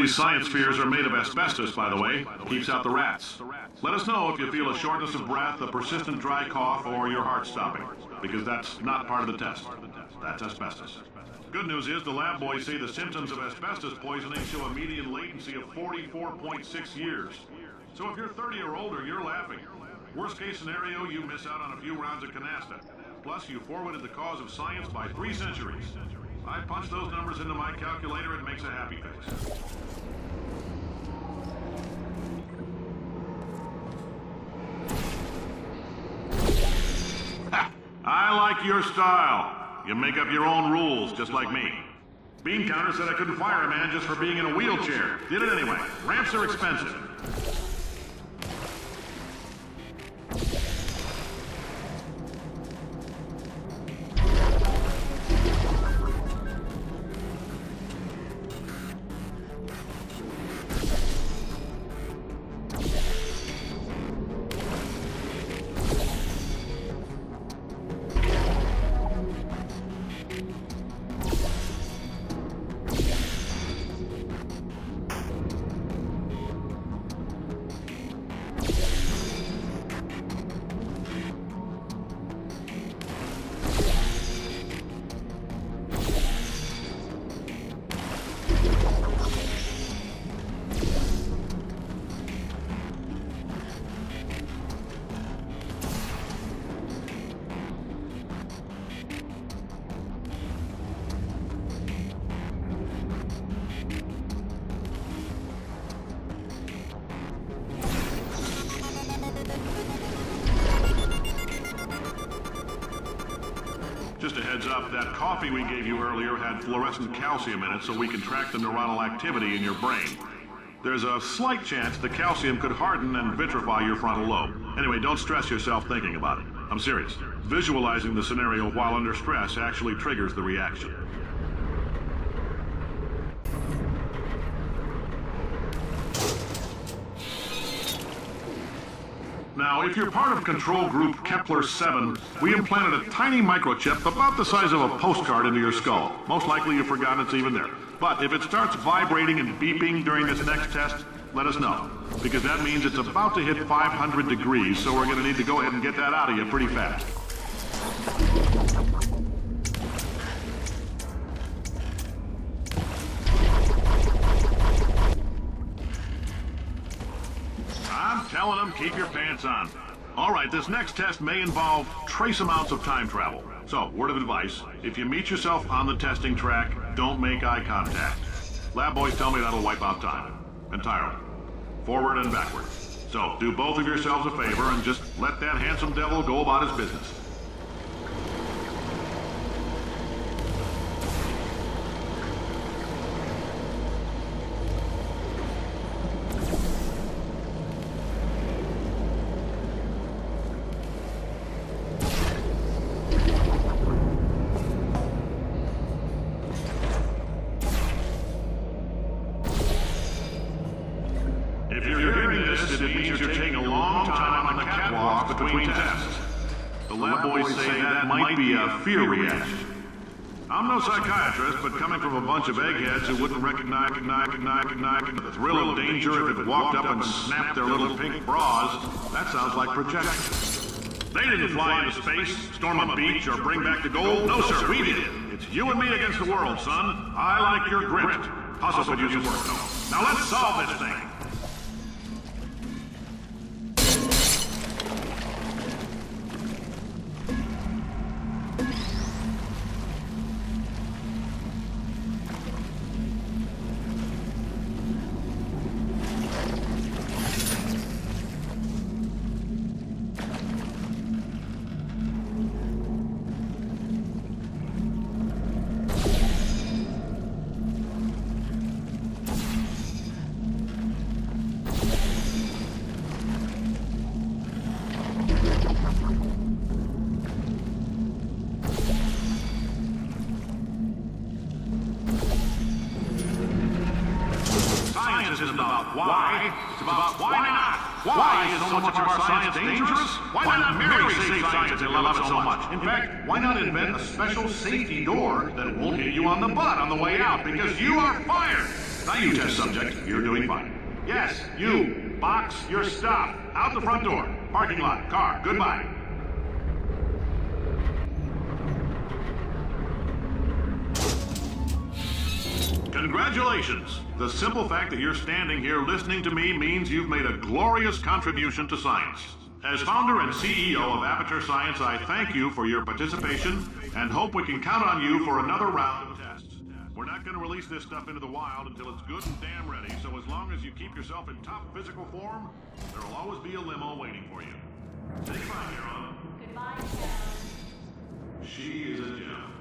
these science spheres are made of asbestos, by the way. Keeps out the rats. Let us know if you feel a shortness of breath, a persistent dry cough, or your heart stopping, because that's not part of the test. That's asbestos. Good news is the lab boys say the symptoms of asbestos poisoning show a median latency of 44.6 years. So if you're 30 or older, you're laughing. Worst case scenario, you miss out on a few rounds of canasta. Plus, you forwarded the cause of science by 3 centuries. I punch those numbers into my calculator, it makes a happy face. Ha! I like your style. You make up your own rules, just like me. Bean Counter said I couldn't fire a man just for being in a wheelchair. Did it anyway. Ramps are expensive. Just a heads up, that coffee we gave you earlier had fluorescent calcium in it so we can track the neuronal activity in your brain. There's a slight chance the calcium could harden and vitrify your frontal lobe. Anyway, don't stress yourself thinking about it. I'm serious. Visualizing the scenario while under stress actually triggers the reaction. Now, if you're part of control group Kepler-7, we implanted a tiny microchip about the size of a postcard into your skull. Most likely you've forgotten it's even there. But if it starts vibrating and beeping during this next test, let us know. Because that means it's about to hit 500 degrees, so we're going to need to go ahead and get that out of you pretty fast. I'm telling them, keep your pants on. All right, this next test may involve trace amounts of time travel. So, word of advice, if you meet yourself on the testing track, don't make eye contact. Lab boys tell me that'll wipe out time. Entirely. Forward and backward. So, do both of yourselves a favor and just let that handsome devil go about his business. If you're hearing this, it means you're taking a long time on the catwalk between tests. The lab boys say that might be a fear reaction. I'm no psychiatrist, but coming from a bunch of eggheads who wouldn't recognize the thrill of danger if it walked up and snapped their little pink bras, that sounds like projection. They didn't fly into space, storm a beach, or bring back the gold. No, sir, we did. It's you and me against the world, son. I like your grit. Hustle could use your work. Now let's solve this thing. Isn't about why, it's about why not. Why is so much of our science dangerous? Why not Mary save science and love it so much? In fact, why not invent a special safety door that won't hit you on the butt on the way out, because you are fired? Now you, test subject, you're doing fine. Yes, you. Box your stuff. Out the front door. Parking lot. Car. Goodbye. Congratulations! The simple fact that you're standing here listening to me means you've made a glorious contribution to science. As founder and CEO of Aperture Science, I thank you for your participation and hope we can count on you for another round of tests. We're not going to release this stuff into the wild until it's good and damn ready, so as long as you keep yourself in top physical form, there will always be a limo waiting for you. Say goodbye, Caroline. Goodbye, Sharon. She is a gem.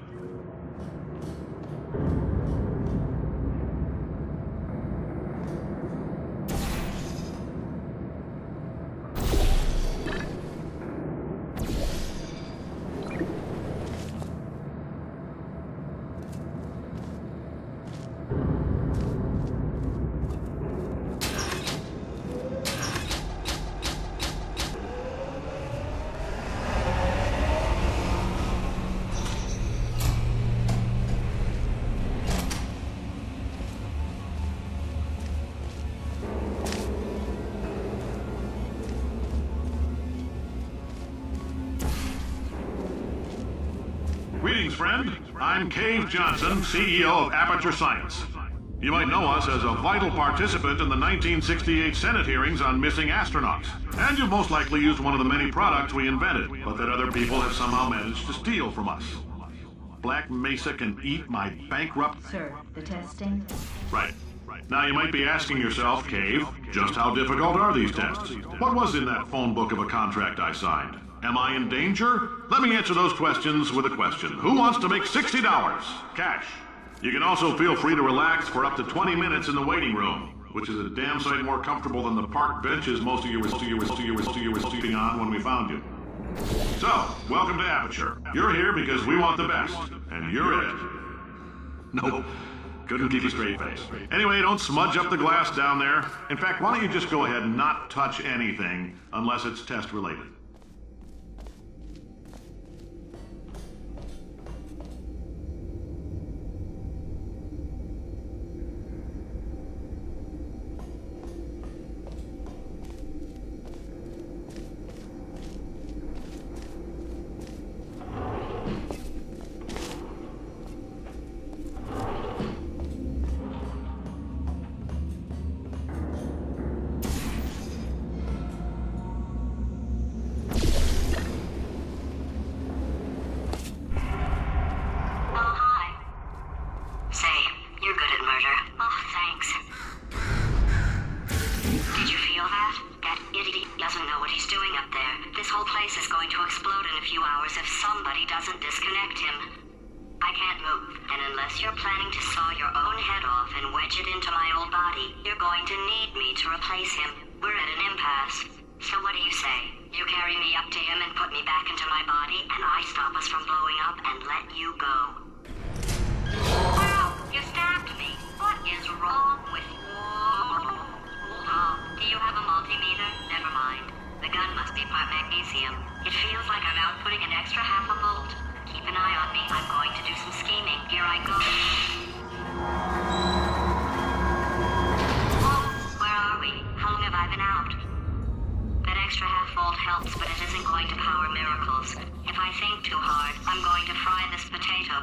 Greetings, friend. I'm Cave Johnson, CEO of Aperture Science. You might know us as a vital participant in the 1968 Senate hearings on missing astronauts. And you've most likely used one of the many products we invented, but that other people have somehow managed to steal from us. Black Mesa can eat my bankrupt... Sir, the testing? Right. Now you might be asking yourself, Cave, just how difficult are these tests? What was in that phone book of a contract I signed? Am I in danger? Let me answer those questions with a question. Who wants to make $60? Cash. You can also feel free to relax for up to 20 minutes in the waiting room, which is a damn sight more comfortable than the park benches most of you were sleeping on when we found you. So, welcome to Aperture. You're here because we want the best, and you're it. Nope. Couldn't keep a straight face. Anyway, don't smudge up the glass down there. In fact, why don't you just go ahead and not touch anything unless it's test related?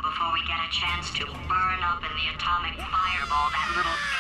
Before we get a chance to burn up in the atomic fireball that little